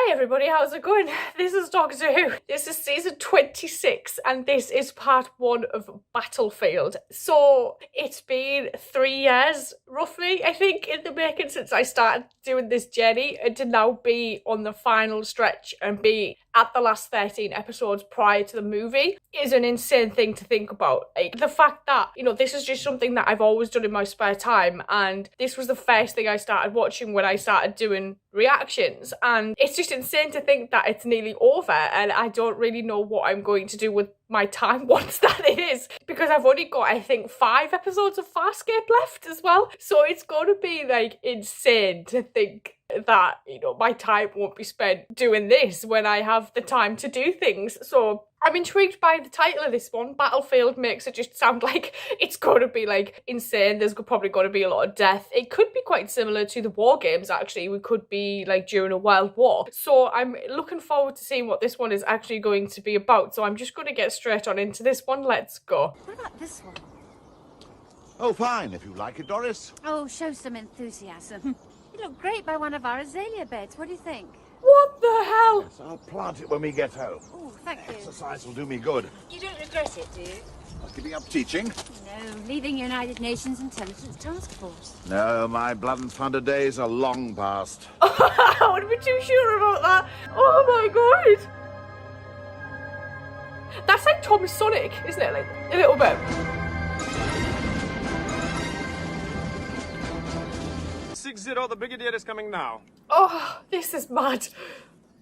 Hi everybody, how's it going? This is Doctor Who. This is season 26 and this is part 1 of Battlefield. So it's been 3 years roughly, I think, in the making since I started doing this journey, and to now be on the final stretch and be at the last 13 episodes prior to the movie is an insane thing to think about. Like, the fact that, you know, this is just something that I've always done in my spare time, and this was the first thing I started watching when I started doing reactions, and it's just insane to think that it's nearly over and I don't really know what I'm going to do with my time once that is, because I've only got, I think, 5 episodes of Farscape left as well. So it's going to be like insane to think that, you know, my time won't be spent doing this when I have the time to do things. So I'm intrigued by the title of this one. Battlefield makes it just sound like it's going to be like insane. There's probably going to be a lot of death. It could be quite similar to the war games, actually. We could be like during a world war. So I'm looking forward to seeing what this one is actually going to be about. So I'm just going to get straight on into this one. Let's go. What about this one? Oh, fine, if you like it, Doris. Oh, show some enthusiasm. You look great by one of our azalea beds. What do you think? What the hell? Yes, I'll plant it when we get home. Oh, thank you. Exercise will do me good. You don't regret it, do you? Not giving up teaching? No, leaving United Nations Intelligence Task Force. No, my blood and thunder days are long past. I wouldn't be too sure about that. Oh my god. That's like Thomas Sonic, isn't it? Like, a little bit. 60, the Brigadier is coming now. Oh, this is mad.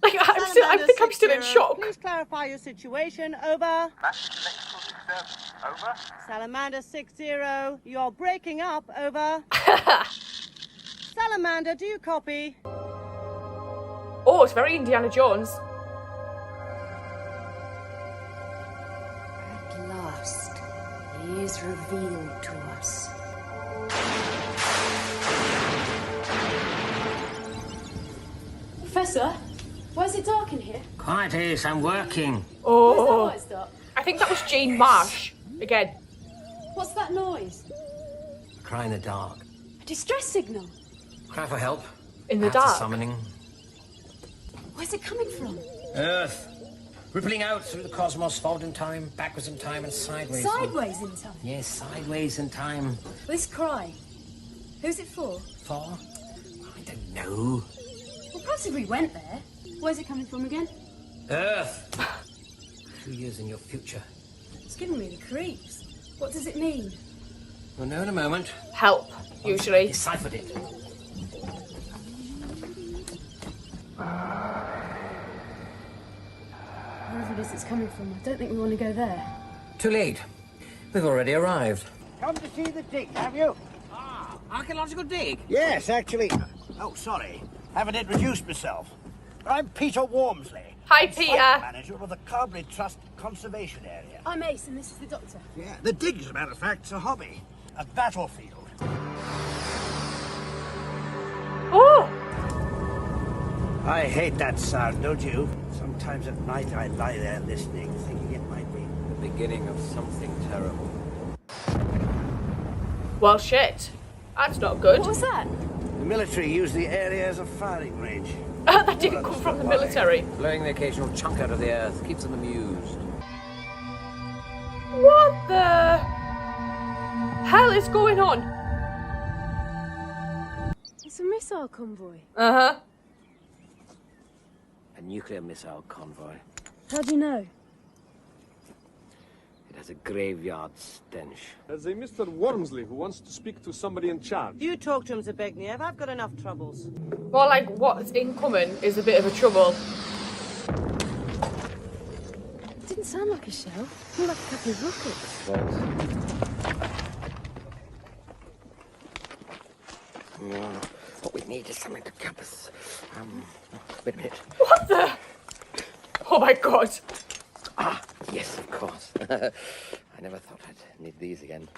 Like, I think I'm still in shock. Please clarify your situation. Over. Over. Salamander 60. You're breaking up. Over. Salamander, do you copy? Oh, it's very Indiana Jones. At last, he is revealed to us. Professor, why is it dark in here? Quiet, Ace, I'm working. Oh, Where's that lights dark? I think that was Jean Marsh again. What's that noise? Cry in the dark. A distress signal. Cry for help. In the Perhaps a dark. summoning. Where's it coming from? Earth. Rippling out through the cosmos, forward in time, backwards in time, and sideways. Sideways in time. Yes, sideways in time. This cry. Who's it for? For? I don't know. Well, perhaps if we went there. Where's it coming from again? Earth. 2 years in your future. It's giving me the creeps. What does it mean? You'll know in a moment. Help, usually. Deciphered it. Wherever it is it's coming from, I don't think we want to go there. Too late. We've already arrived. Come to see the dig, have you? Archaeological dig? Yes, actually. Oh, sorry. Haven't introduced myself. I'm Peter Wormsley. Hi, Site Peter. Manager of the Carberry Trust Conservation Area. I'm Ace and this is the doctor. Yeah, the dig, as a matter of fact, is a hobby. A battlefield. Oh, I hate that sound, don't you? Sometimes at night I lie there listening, thinking it might be The beginning of something terrible. well, shit. That's not good. What was that? the military use the area as a firing range. That didn't come from the military. Blowing the occasional chunk out of the earth keeps them amused. What the hell is going on? It's a missile convoy. Uh-huh. A nuclear missile convoy. How do you know? It has a graveyard stench. There's a Mr. Wormsley who wants to speak to somebody in charge. You talk to him, Zabegniev. I've got enough troubles. More like what's incoming is a bit of a trouble. It didn't sound like a shell. More like a couple of rockets. What we need is something to cap us. Wait a minute. What the? Oh my god. Ah, yes, of course. I never thought I'd need these again.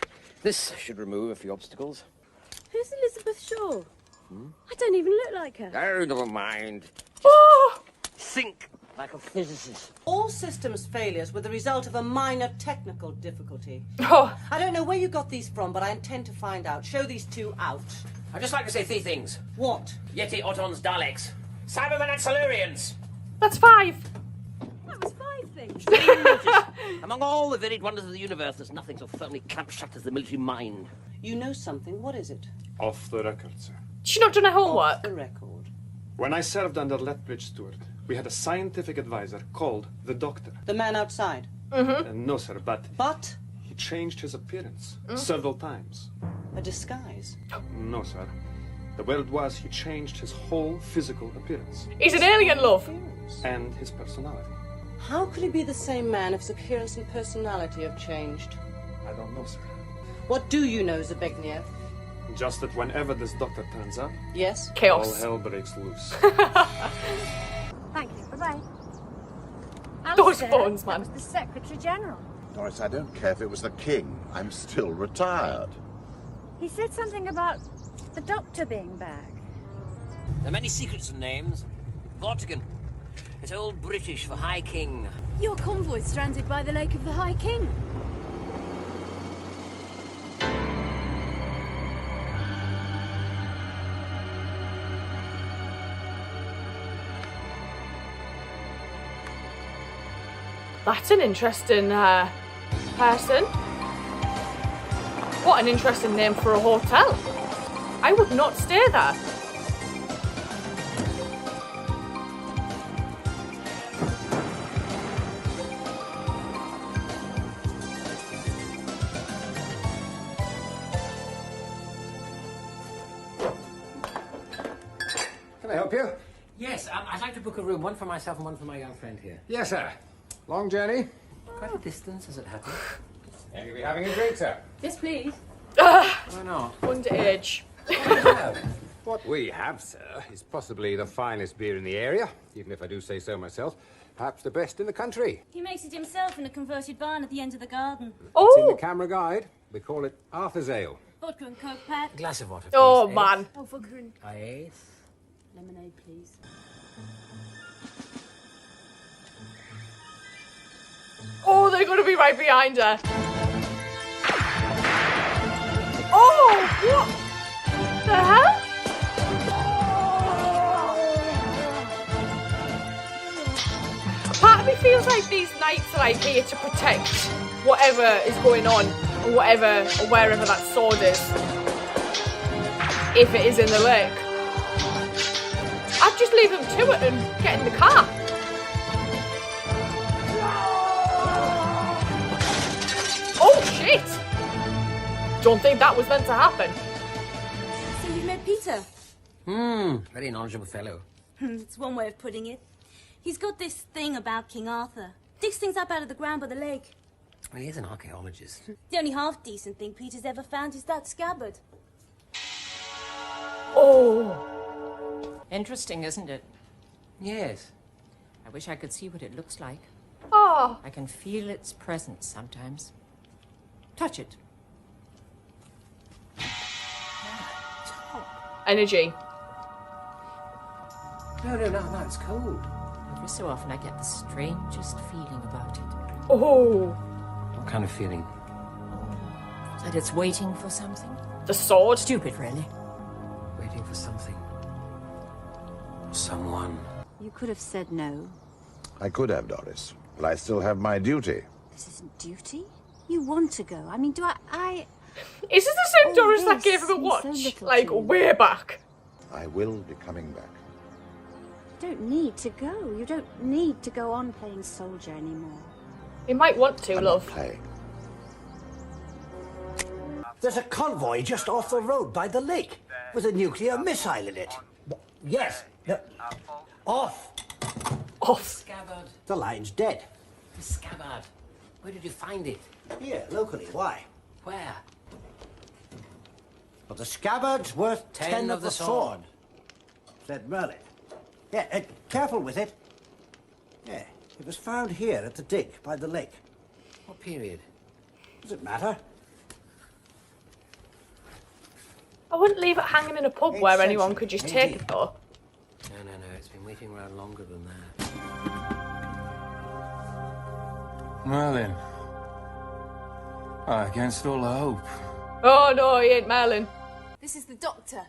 This should remove a few obstacles. Who's Elizabeth Shaw? I don't even look like her. Oh, never mind. Oh, Think like a physicist. All systems failures were the result of a minor technical difficulty. oh. I don't know where you got these from, but I intend to find out. Show these two out. I'd just like to say 3 things. What? Yeti, Autons, Daleks. Cybermen and Silurians. That's 5. That was 5 things. Among all the varied wonders of the universe, there's nothing so firmly clamped shut as the military mind. You know something. What is it? Off the record, sir. She's not done her Off homework. the record. When I served under Lethbridge Stewart, we had a scientific advisor called the Doctor. The man outside. No, sir, but But he changed his appearance several times. a disguise. No, sir. The word was he changed his whole physical appearance He's an alien, love. and his personality. How could he be the same man if his appearance and personality have changed? I don't know, sir. What do you know, Zbigniew? Just that whenever this doctor turns up, Yes? all Chaos. hell breaks loose. Thank you. Bye-bye. Those Alistair, phones, man. that was the Secretary General. Doris, I don't care if it was the king. I'm still retired. He said something about the Doctor being back. There are many secrets and names. Vortigern. It's old British for High King. Your convoy stranded by the Lake of the High King. That's an interesting person. What an interesting name for a hotel. I would not stay there. Can I help you? Yes, I'd like to book a room, one for myself and one for my young friend here. Yes, sir. Long journey? Quite a distance, as it happens. And you'll be having a drink, sir. Yes, please. Why not? Underage. What we have, sir, is possibly the finest beer in the area, even if I do say so myself. Perhaps the best in the country. He makes it himself in a converted barn at the end of the garden. It's in the Oh, camera guide. We call it Arthur's Ale. Vodka and Coke, Pat. Glass of water, please. oh eh? man. Oh, for goodness. Aye. Lemonade, please. Oh, they're gonna be right behind her. Oh, what the hell? Part of me feels like these knights are like here to protect whatever is going on, or whatever, or wherever that sword is, if it is in the lake. I'd just leave them to it and get in the car. Oh shit! Don't think that was meant to happen. So you've met Peter? Very knowledgeable fellow. It's one way of putting it. He's got this thing about King Arthur. Digs things up out of the ground by the lake. Well, he is an archaeologist. The only half-decent thing Peter's ever found is that scabbard. Oh, Interesting, isn't it? Yes. I wish I could see what it looks like. oh, I can feel its presence sometimes. Touch it. energy. No, it's cold. Every so often I get the strangest feeling about it. Oh, What kind of feeling? That it's waiting for something. the sword. Stupid, really. Waiting for something. Or someone. You could have said no. I could have, Doris, but I still have my duty. This isn't duty. You want to go. I mean, do I... Is this the same Oh, Doris that this gave him a means watch? so little Like, to you. way back. I will be coming back. You don't need to go. You don't need to go on playing soldier anymore. He might want to, I'm love. not playing. There's a convoy just off the road by the lake with a nuclear missile in it. Yes. Off. Off. Scabbard. The line's dead. The scabbard. Where did you find it? Here, locally. Why? Where? But the scabbard's worth 10 of the sword, said Merlin. Yeah, careful with it. Yeah, it was found here at the dig by the lake. What period? Does it matter? I wouldn't leave it hanging in a pub Eighth where anyone century, could just AD. take it, though. No. It's been waiting around longer than that. Merlin. Against all hope. Oh no, he ain't Merlin. This is the Doctor.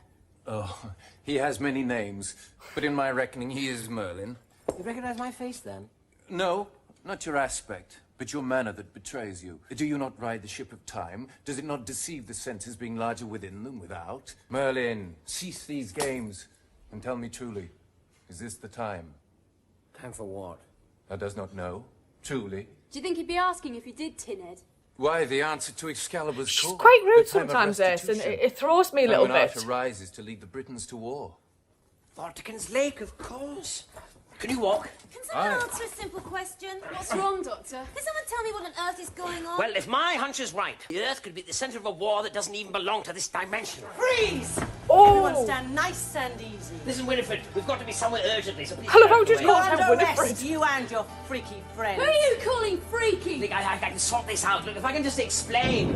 Oh, he has many names, but in my reckoning he is Merlin. You recognize my face, then? No, not your aspect, but your manner that betrays you. Do you not ride the ship of time? Does it not deceive the senses, being larger within than without? Merlin, cease these games, and tell me truly, is this the time? Time for what? Thou does not know? Truly? Do you think he'd be asking if you did, Tinhead? Why, the answer to Excalibur's She's call. quite rude The time of sometimes, this, and restitution. it throws me a Time little when bit. Arthur rises to lead the Britons to war. Vortigern's Lake, of course. Can you walk? Can someone answer a simple question? What's wrong, Doctor? Can someone tell me what on earth is going on? Well, if my hunch is right, the Earth could be at the center of a war that doesn't even belong to this dimension. Freeze! Oh! Everyone stand nice and easy. Listen, Winifred, we've got to be somewhere urgently, so please... I love how just You're calls her under Winifred. arrest, you and your freaky friends. Who are you calling freaky? Look, I can sort this out. Look, if I can just explain.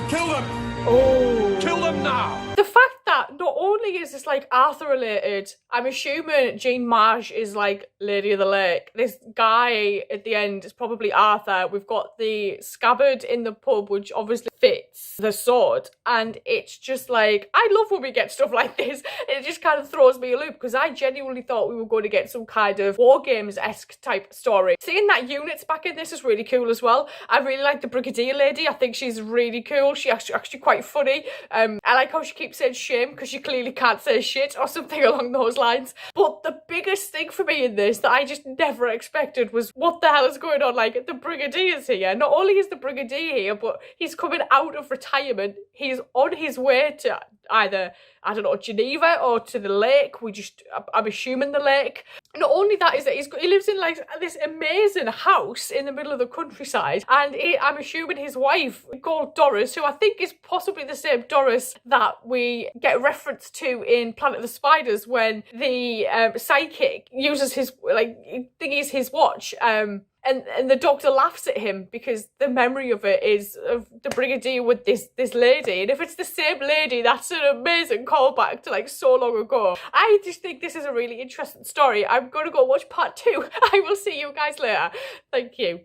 Kill them! Oh. Kill them now! The fact that not only is this like Arthur related, I'm assuming Jean Marsh is like Lady of the Lake. This guy at the end is probably Arthur. We've got the scabbard in the pub, which obviously fits the sword. And it's just like, I love when we get stuff like this. It just kind of throws me a loop because I genuinely thought we were going to get some kind of War Games-esque type story. Seeing that unit's back in this is really cool as well. I really like the Brigadier lady. I think she's really cool. She's actually quite funny. I like how she keeps saying shame because she clearly can't say shit or something along those lines. But the biggest thing for me in this that I just never expected was what the hell is going on? Like, the Brigadier's here. Not only is the Brigadier here, but he's coming out of retirement. He's on his way to either, I don't know, Geneva or to the lake. I'm assuming the lake. Not only that is that he lives in like this amazing house in the middle of the countryside, and I'm assuming his wife called Doris, who I think is possibly the same Doris that we get reference to in Planet of the Spiders when the psychic uses his thingies his watch. And the doctor laughs at him because the memory of it is of the Brigadier with this lady. And if it's the same lady, that's an amazing callback to like so long ago. I just think this is a really interesting story. I'm going to go watch part 2. I will see you guys later. Thank you.